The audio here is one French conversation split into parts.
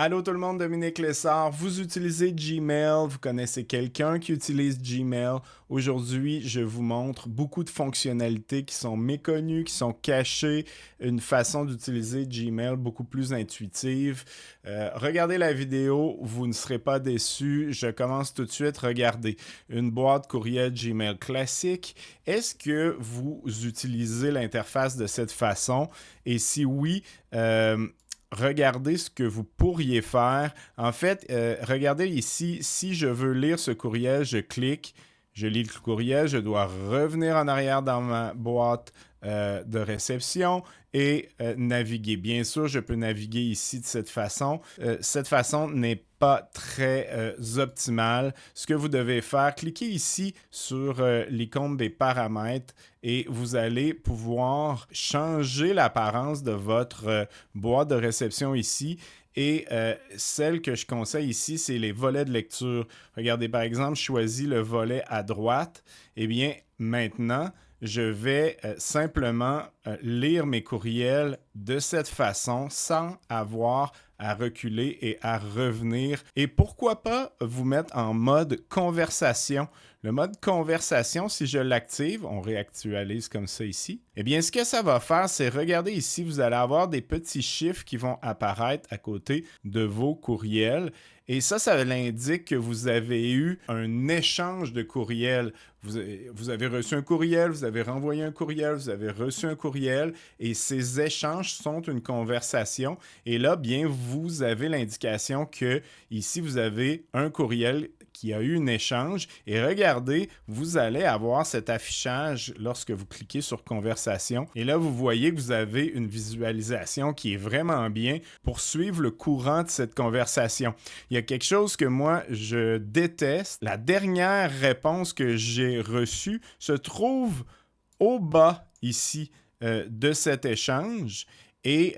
Allô tout le monde, Dominique Lessard. Vous utilisez Gmail, vous connaissez quelqu'un qui utilise Gmail. Aujourd'hui, je vous montre beaucoup de fonctionnalités qui sont méconnues, qui sont cachées, une façon d'utiliser Gmail beaucoup plus intuitive. Regardez la vidéo, vous ne serez pas déçus. Je commence tout de suite. Regardez, une boîte courriel Gmail classique. Est-ce que vous utilisez l'interface de cette façon? Et si oui, regardez ce que vous pourriez faire. En fait, regardez ici, si je veux lire ce courriel, je clique, je lis le courriel, je dois revenir en arrière dans ma boîte de réception et naviguer. Bien sûr, je peux naviguer ici de cette façon. Cette façon n'est pas très optimale. Ce que vous devez faire, cliquez ici sur l'icône des paramètres et vous allez pouvoir changer l'apparence de votre boîte de réception ici. Et celle que je conseille ici, c'est les volets de lecture. Regardez, par exemple, je choisis le volet à droite. Eh bien, maintenant, je vais simplement lire mes courriels de cette façon sans avoir à reculer et à revenir. Et pourquoi pas vous mettre en mode conversation. Le mode conversation, si je l'active, on réactualise comme ça ici. Eh bien, ce que ça va faire, c'est regarder ici, vous allez avoir des petits chiffres qui vont apparaître à côté de vos courriels. Et ça l'indique que vous avez eu un échange de courriels. Vous avez reçu un courriel, vous avez renvoyé un courriel, vous avez reçu un courriel, et ces échanges sont une conversation. Et là, bien, vous avez l'indication que ici, vous avez un courriel qui a eu un échange. Et regardez, vous allez avoir cet affichage lorsque vous cliquez sur conversation. Et là, vous voyez que vous avez une visualisation qui est vraiment bien pour suivre le courant de cette conversation. Il y a quelque chose que moi, je déteste. La dernière réponse que j'ai reçue se trouve au bas ici de cet échange. Et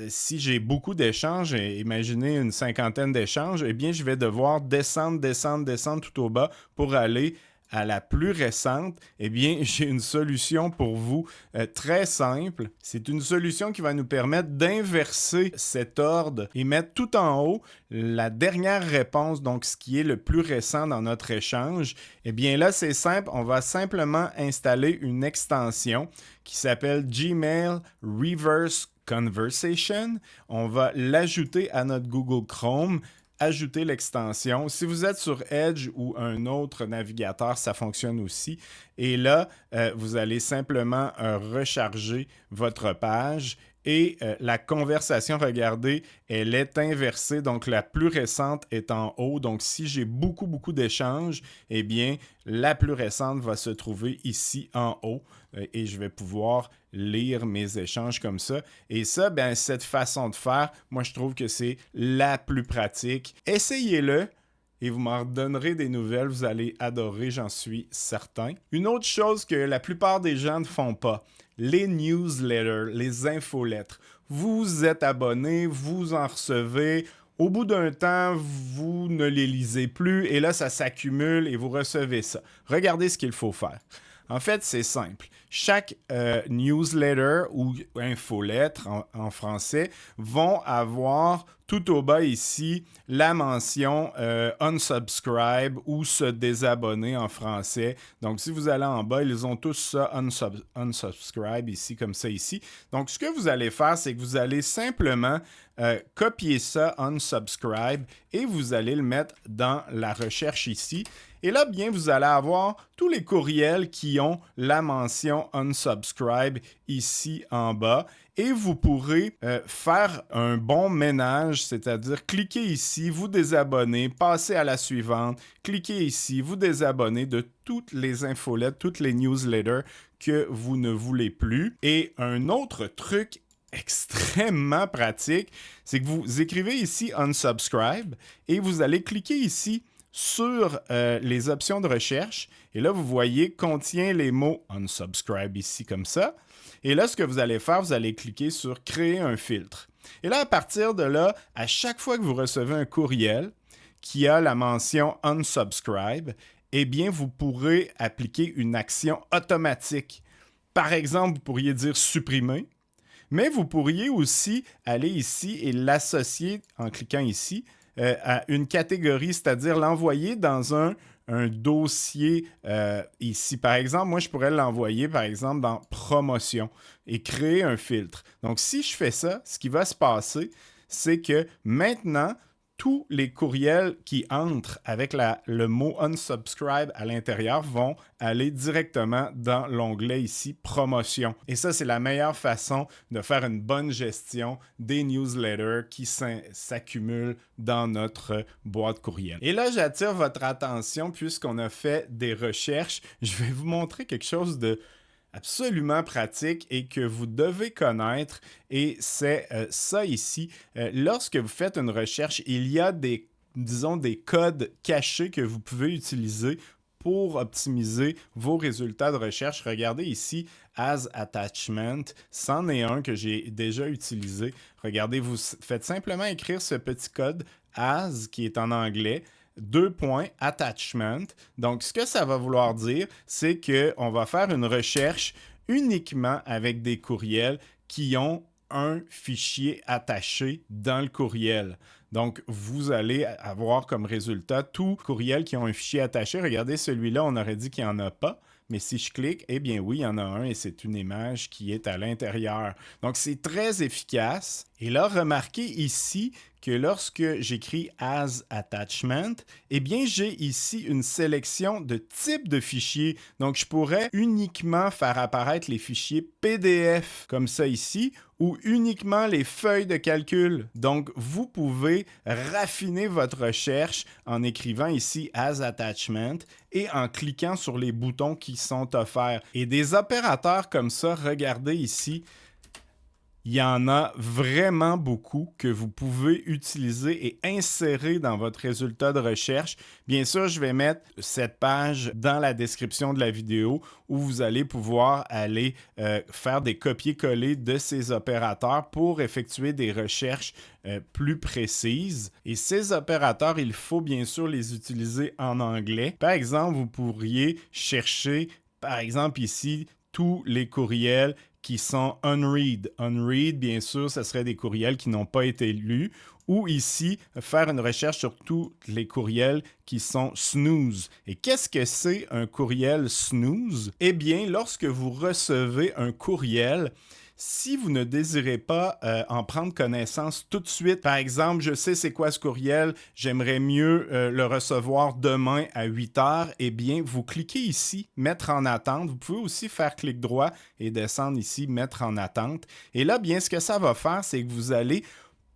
si j'ai beaucoup d'échanges, imaginez une cinquantaine d'échanges, eh bien, je vais devoir descendre tout au bas pour aller à la plus récente. Eh bien, j'ai une solution pour vous très simple. C'est une solution qui va nous permettre d'inverser cet ordre et mettre tout en haut la dernière réponse, donc ce qui est le plus récent dans notre échange. Eh bien là, c'est simple. On va simplement installer une extension qui s'appelle Gmail Reverse Conversation. On va l'ajouter à notre Google Chrome, ajouter l'extension. Si vous êtes sur Edge ou un autre navigateur, ça fonctionne aussi. Et là, vous allez simplement recharger votre page. Et la conversation, regardez, elle est inversée, donc la plus récente est en haut. Donc, si j'ai beaucoup d'échanges, eh bien, la plus récente va se trouver ici en haut et je vais pouvoir lire mes échanges comme ça. Et ça, ben, cette façon de faire, moi, je trouve que c'est la plus pratique. Essayez-le. Et vous m'en donnerez des nouvelles, vous allez adorer, j'en suis certain. Une autre chose que la plupart des gens ne font pas, les newsletters, les infolettres. Vous êtes abonné, vous en recevez. Au bout d'un temps, vous ne les lisez plus et là, ça s'accumule et vous recevez ça. Regardez ce qu'il faut faire. En fait, c'est simple. Chaque newsletter ou infolettre en français vont avoir tout au bas ici la mention unsubscribe ou se désabonner en français. Donc, si vous allez en bas, ils ont tous ça unsubscribe ici, comme ça ici. Donc, ce que vous allez faire, c'est que vous allez simplement copier ça unsubscribe et vous allez le mettre dans la recherche ici. Et là, bien, vous allez avoir tous les courriels qui ont la mention unsubscribe ici en bas. Et vous pourrez faire un bon ménage, c'est-à-dire cliquer ici, vous désabonner, passer à la suivante, cliquer ici, vous désabonner de toutes les infolettes, toutes les newsletters que vous ne voulez plus. Et un autre truc extrêmement pratique, c'est que vous écrivez ici unsubscribe et vous allez cliquer ici sur les options de recherche. Et là, vous voyez, contient les mots unsubscribe ici comme ça. Et là, ce que vous allez faire, vous allez cliquer sur créer un filtre. Et là, à partir de là, à chaque fois que vous recevez un courriel qui a la mention unsubscribe, eh bien, vous pourrez appliquer une action automatique. Par exemple, vous pourriez dire supprimer. Mais vous pourriez aussi aller ici et l'associer en cliquant ici à une catégorie, c'est-à-dire l'envoyer dans un dossier ici. Par exemple, moi, je pourrais l'envoyer, par exemple, dans promotion et créer un filtre. Donc, si je fais ça, ce qui va se passer, c'est que maintenant, tous les courriels qui entrent avec le mot unsubscribe à l'intérieur vont aller directement dans l'onglet ici promotion. Et ça, c'est la meilleure façon de faire une bonne gestion des newsletters qui s'accumulent dans notre boîte courriel. Et là, j'attire votre attention puisqu'on a fait des recherches. Je vais vous montrer quelque chose de absolument pratique et que vous devez connaître, et c'est ça ici. Lorsque vous faites une recherche, il y a des codes cachés que vous pouvez utiliser pour optimiser vos résultats de recherche. Regardez ici, As Attachment, c'en est un que j'ai déjà utilisé. Regardez, vous faites simplement écrire ce petit code As qui est en anglais, attachment. Donc, ce que ça va vouloir dire, c'est qu'on va faire une recherche uniquement avec des courriels qui ont un fichier attaché dans le courriel. Donc, vous allez avoir comme résultat tous courriels qui ont un fichier attaché. Regardez, celui-là, on aurait dit qu'il n'y en a pas. Mais si je clique, eh bien oui, il y en a un et c'est une image qui est à l'intérieur. Donc, c'est très efficace. Et là, remarquez ici que lorsque j'écris As Attachment, eh bien, j'ai ici une sélection de types de fichiers. Donc, je pourrais uniquement faire apparaître les fichiers PDF, comme ça ici, ou uniquement les feuilles de calcul. Donc, vous pouvez raffiner votre recherche en écrivant ici As Attachment et en cliquant sur les boutons qui sont offerts. Et des opérateurs comme ça, regardez ici, il y en a vraiment beaucoup que vous pouvez utiliser et insérer dans votre résultat de recherche. Bien sûr, je vais mettre cette page dans la description de la vidéo où vous allez pouvoir aller faire des copier-coller de ces opérateurs pour effectuer des recherches plus précises. Et ces opérateurs, il faut bien sûr les utiliser en anglais. Par exemple, vous pourriez chercher, par exemple ici, tous les courriels qui sont unread. Unread, bien sûr, ce serait des courriels qui n'ont pas été lus. Ou ici, faire une recherche sur tous les courriels qui sont snooze. Et qu'est-ce que c'est un courriel snooze? Eh bien, lorsque vous recevez un courriel, si vous ne désirez pas en prendre connaissance tout de suite, par exemple, je sais c'est quoi ce courriel, j'aimerais mieux le recevoir demain à 8 heures, eh bien, vous cliquez ici, mettre en attente. Vous pouvez aussi faire clic droit et descendre ici, mettre en attente. Et là, bien, ce que ça va faire, c'est que vous allez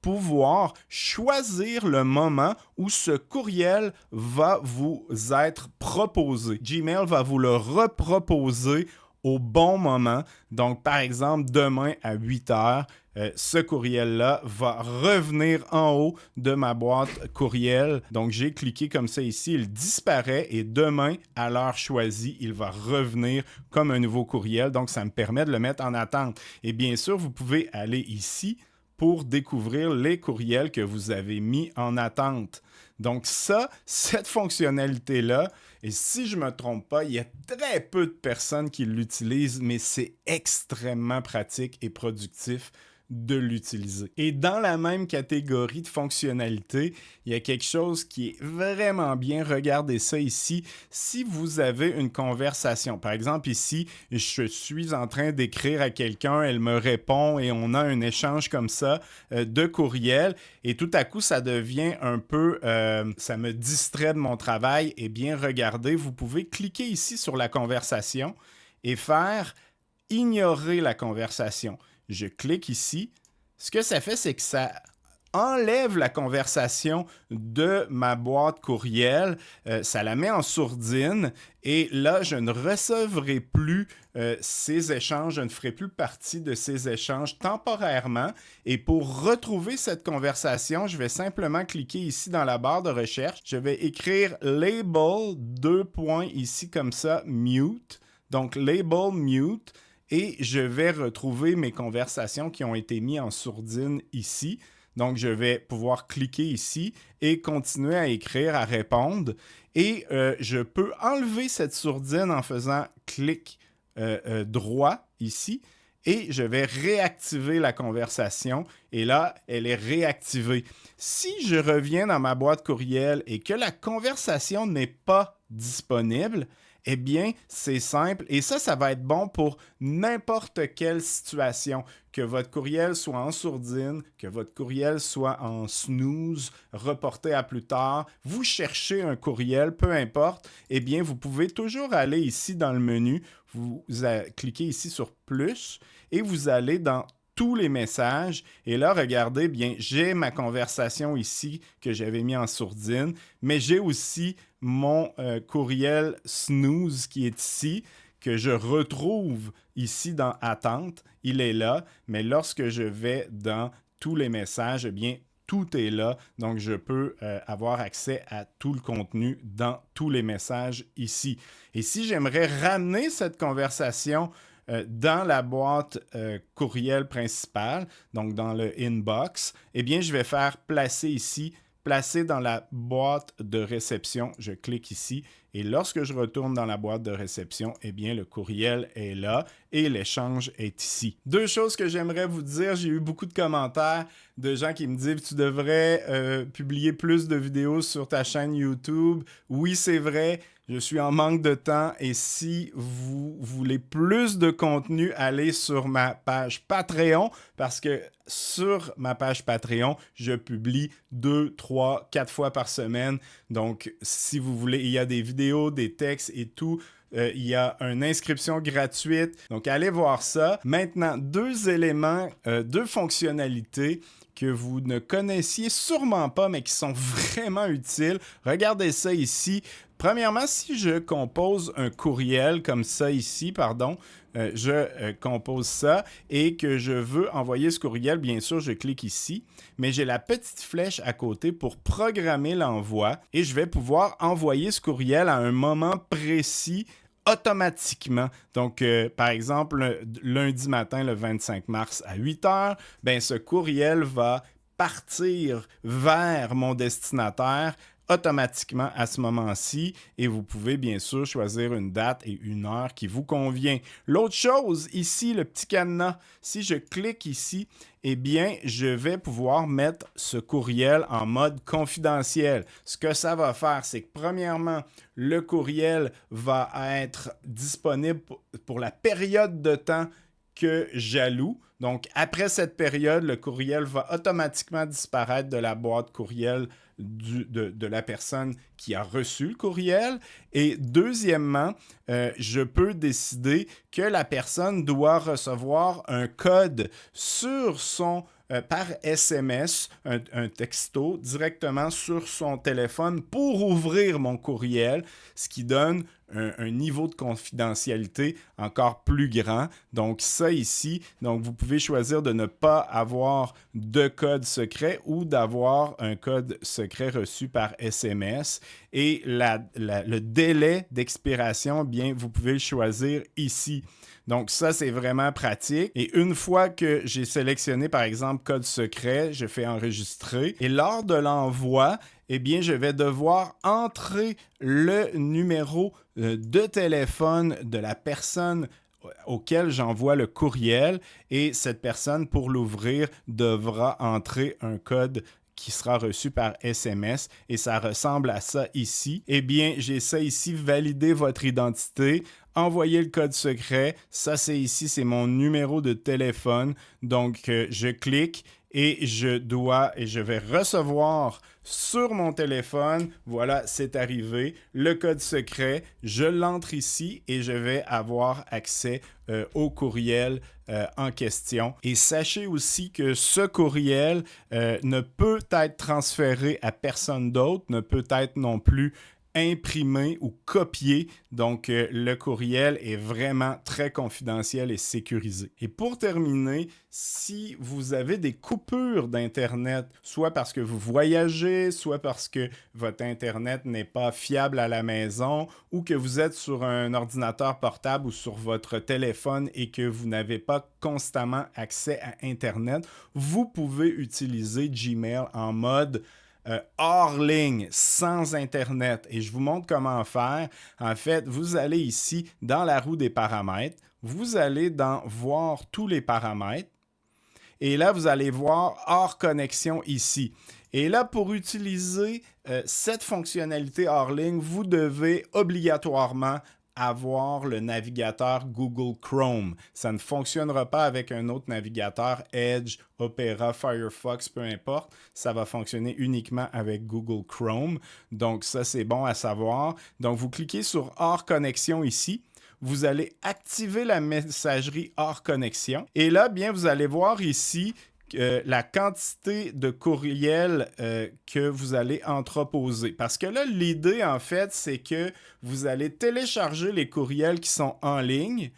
pouvoir choisir le moment où ce courriel va vous être proposé. Gmail va vous le reproposer au bon moment. Donc, par exemple, demain à 8 heures, ce courriel-là va revenir en haut de ma boîte courriel. Donc, j'ai cliqué comme ça ici, il disparaît et demain, à l'heure choisie, il va revenir comme un nouveau courriel. Donc, ça me permet de le mettre en attente. Et bien sûr, vous pouvez aller ici pour découvrir les courriels que vous avez mis en attente. Donc ça, cette fonctionnalité-là, et si je ne me trompe pas, il y a très peu de personnes qui l'utilisent, mais c'est extrêmement pratique et productif de l'utiliser. Et dans la même catégorie de fonctionnalités, il y a quelque chose qui est vraiment bien. Regardez ça ici. Si vous avez une conversation, par exemple ici, je suis en train d'écrire à quelqu'un, elle me répond et on a un échange comme ça de courriel et tout à coup, ça devient un peu, ça me distrait de mon travail. Eh bien, regardez, vous pouvez cliquer ici sur la conversation et faire ignorer la conversation. Je clique ici. Ce que ça fait, c'est que ça enlève la conversation de ma boîte courriel, ça la met en sourdine et là, je ne recevrai plus ces échanges, je ne ferai plus partie de ces échanges temporairement. Et pour retrouver cette conversation, je vais simplement cliquer ici dans la barre de recherche. Je vais écrire label, ici comme ça, mute. Donc, label mute. Et je vais retrouver mes conversations qui ont été mises en sourdine ici. Donc, je vais pouvoir cliquer ici et continuer à écrire, à répondre. Et je peux enlever cette sourdine en faisant clic droit ici. et je vais réactiver la conversation et là, elle est réactivée. Si je reviens dans ma boîte courriel et que la conversation n'est pas disponible, eh bien, c'est simple et ça va être bon pour n'importe quelle situation. Que votre courriel soit en sourdine, que votre courriel soit en snooze, reporté à plus tard, vous cherchez un courriel, peu importe, eh bien, vous pouvez toujours aller ici dans le menu, vous cliquez ici sur plus et vous allez dans tous les messages. Et là, regardez, bien, j'ai ma conversation ici que j'avais mis en sourdine, mais j'ai aussi mon courriel snooze qui est ici, que je retrouve ici dans Attente. Il est là, mais lorsque je vais dans tous les messages, eh bien, tout est là. Donc, je peux avoir accès à tout le contenu dans tous les messages ici. Et si j'aimerais ramener cette conversation dans la boîte courriel principale, donc dans le inbox, eh bien, je vais faire placer ici, placer dans la boîte de réception. Je clique ici et lorsque je retourne dans la boîte de réception, eh bien, le courriel est là et l'échange est ici. Deux choses que j'aimerais vous dire, j'ai eu beaucoup de commentaires de gens qui me disent « Tu devrais publier plus de vidéos sur ta chaîne YouTube. » Oui, c'est vrai. Je suis en manque de temps et si vous voulez plus de contenu, allez sur ma page Patreon parce que sur ma page Patreon, je publie 2, 3, 4 fois par semaine. Donc, si vous voulez, il y a des vidéos, des textes et tout. Il y a une inscription gratuite. Donc, allez voir ça. Maintenant, deux éléments, deux fonctionnalités que vous ne connaissiez sûrement pas, mais qui sont vraiment utiles. Regardez ça ici. Premièrement, si je compose un courriel comme ça ici, je compose ça et que je veux envoyer ce courriel, bien sûr, je clique ici, mais j'ai la petite flèche à côté pour programmer l'envoi et je vais pouvoir envoyer ce courriel à un moment précis automatiquement. Donc, par exemple, lundi matin, le 25 mars à 8 heures, ben, ce courriel va partir vers mon destinataire automatiquement à ce moment-ci et vous pouvez bien sûr choisir une date et une heure qui vous convient. L'autre chose, ici, le petit cadenas, si je clique ici, eh bien, je vais pouvoir mettre ce courriel en mode confidentiel. Ce que ça va faire, c'est que premièrement, le courriel va être disponible pour la période de temps que j'alloue. Donc, après cette période, le courriel va automatiquement disparaître de la boîte courriel de la personne qui a reçu le courriel. Et deuxièmement, je peux décider que la personne doit recevoir un code sur son par SMS, un texto directement sur son téléphone pour ouvrir mon courriel, ce qui donne un niveau de confidentialité encore plus grand. Donc ça ici, donc vous pouvez choisir de ne pas avoir de code secret ou d'avoir un code secret reçu par SMS. Et le délai d'expiration, bien, vous pouvez le choisir ici. Donc ça, c'est vraiment pratique. Et une fois que j'ai sélectionné, par exemple, code secret, je fais enregistrer. Et lors de l'envoi, eh bien, je vais devoir entrer le numéro de téléphone de la personne auquel j'envoie le courriel et cette personne, pour l'ouvrir, devra entrer un code qui sera reçu par SMS et ça ressemble à ça ici. Eh bien, j'ai ça ici, valider votre identité, envoyer le code secret. Ça, c'est ici, c'est mon numéro de téléphone. Donc, je clique et je vais recevoir sur mon téléphone, voilà, c'est arrivé, le code secret, je l'entre ici et je vais avoir accès au courriel en question. Et sachez aussi que ce courriel ne peut être transféré à personne d'autre, ne peut être non plus imprimé ou copié. Donc, le courriel est vraiment très confidentiel et sécurisé. Et pour terminer, si vous avez des coupures d'Internet, soit parce que vous voyagez, soit parce que votre Internet n'est pas fiable à la maison, ou que vous êtes sur un ordinateur portable ou sur votre téléphone et que vous n'avez pas constamment accès à Internet, vous pouvez utiliser Gmail en mode hors ligne, sans Internet. Et je vous montre comment faire. En fait, vous allez ici dans la roue des paramètres. Vous allez dans voir tous les paramètres. Et là, vous allez voir hors connexion ici. Et là, pour utiliser cette fonctionnalité hors ligne, vous devez obligatoirement avoir le navigateur Google Chrome. Ça ne fonctionnera pas avec un autre navigateur, Edge, Opera, Firefox, peu importe. Ça va fonctionner uniquement avec Google Chrome. Donc ça, c'est bon à savoir. Donc vous cliquez sur hors connexion ici. Vous allez activer la messagerie hors connexion. Et là, bien, vous allez voir ici la quantité de courriels que vous allez entreposer. Parce que là, l'idée, en fait, c'est que vous allez télécharger les courriels qui sont en ligne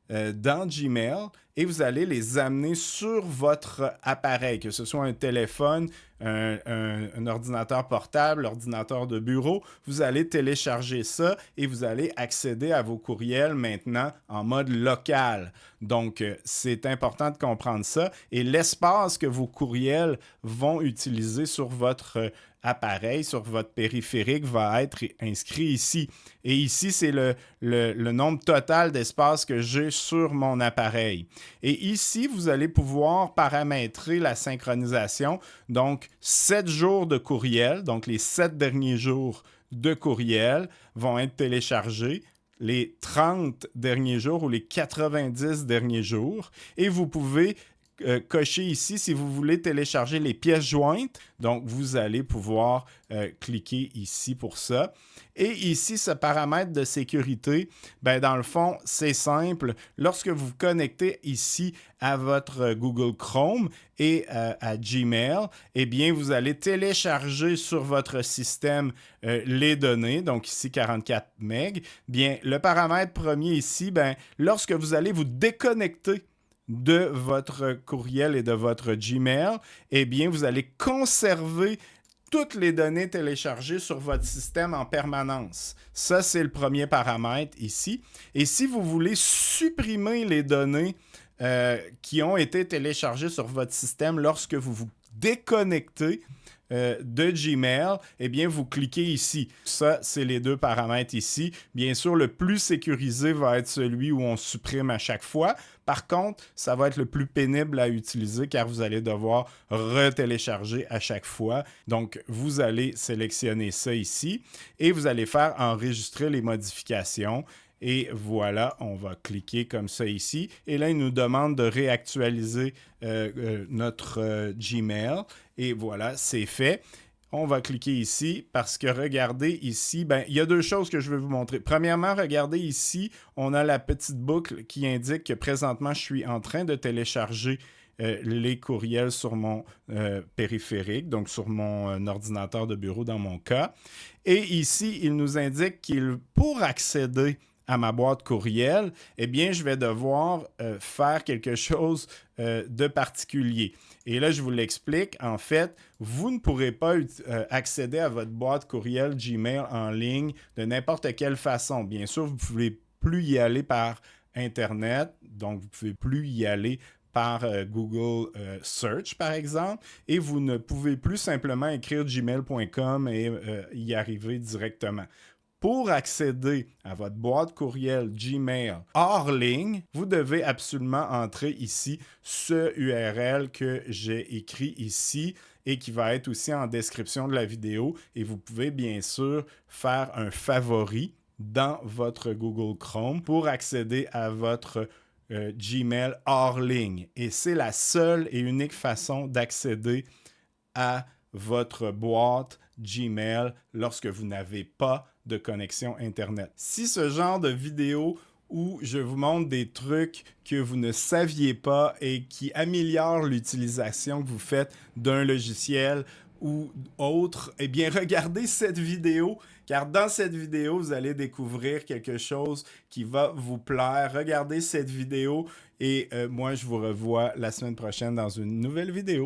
dans Gmail et vous allez les amener sur votre appareil, que ce soit un téléphone, un ordinateur portable, ordinateur de bureau. Vous allez télécharger ça et vous allez accéder à vos courriels maintenant en mode local. Donc, c'est important de comprendre ça. Et l'espace que vos courriels vont utiliser sur votre appareil, sur votre périphérique, va être inscrit ici. Et ici, c'est le nombre total d'espace que j'ai sur mon appareil. Et ici, vous allez pouvoir paramétrer la synchronisation. Donc, 7 jours de courriel, donc les 7 derniers jours de courriel vont être téléchargés, les 30 derniers jours ou les 90 derniers jours. Et vous pouvez cocher ici si vous voulez télécharger les pièces jointes. Donc, vous allez pouvoir cliquer ici pour ça. Et ici, ce paramètre de sécurité, ben, dans le fond, c'est simple. Lorsque vous vous connectez ici à votre Google Chrome et à Gmail, eh bien, vous allez télécharger sur votre système les données, donc ici 44 MB. Bien, le paramètre premier ici, ben, lorsque vous allez vous déconnecter de votre courriel et de votre Gmail, eh bien, vous allez conserver toutes les données téléchargées sur votre système en permanence. Ça, c'est le premier paramètre ici. Et si vous voulez supprimer les données qui ont été téléchargées sur votre système lorsque vous vous déconnectez de Gmail, eh bien, vous cliquez ici. Ça, c'est les deux paramètres ici. Bien sûr, le plus sécurisé va être celui où on supprime à chaque fois. Par contre, ça va être le plus pénible à utiliser car vous allez devoir retélécharger à chaque fois. Donc, vous allez sélectionner ça ici et vous allez faire enregistrer les modifications. Et voilà, on va cliquer comme ça ici. Et là, il nous demande de réactualiser notre Gmail. Et voilà, c'est fait. On va cliquer ici parce que regardez ici, ben, il y a deux choses que je vais vous montrer. Premièrement, regardez ici, on a la petite boucle qui indique que présentement, je suis en train de télécharger les courriels sur mon périphérique, donc sur mon ordinateur de bureau dans mon cas. Et ici, il nous indique qu'il, pour accéder à ma boîte courriel, eh bien, je vais devoir faire quelque chose de particulier. Et là, je vous l'explique. En fait, vous ne pourrez pas accéder à votre boîte courriel Gmail en ligne de n'importe quelle façon. Bien sûr, vous ne pouvez plus y aller par Internet, donc vous ne pouvez plus y aller par Google Search, par exemple, et vous ne pouvez plus simplement écrire gmail.com et y arriver directement. Pour accéder à votre boîte courriel Gmail hors ligne, vous devez absolument entrer ici ce URL que j'ai écrit ici et qui va être aussi en description de la vidéo. Et vous pouvez bien sûr faire un favori dans votre Google Chrome pour accéder à votre Gmail hors ligne. Et c'est la seule et unique façon d'accéder à votre boîte Gmail lorsque vous n'avez pas de connexion Internet. Si ce genre de vidéo où je vous montre des trucs que vous ne saviez pas et qui améliorent l'utilisation que vous faites d'un logiciel ou autre, eh bien, regardez cette vidéo, car dans cette vidéo, vous allez découvrir quelque chose qui va vous plaire. Regardez cette vidéo et moi, je vous revois la semaine prochaine dans une nouvelle vidéo.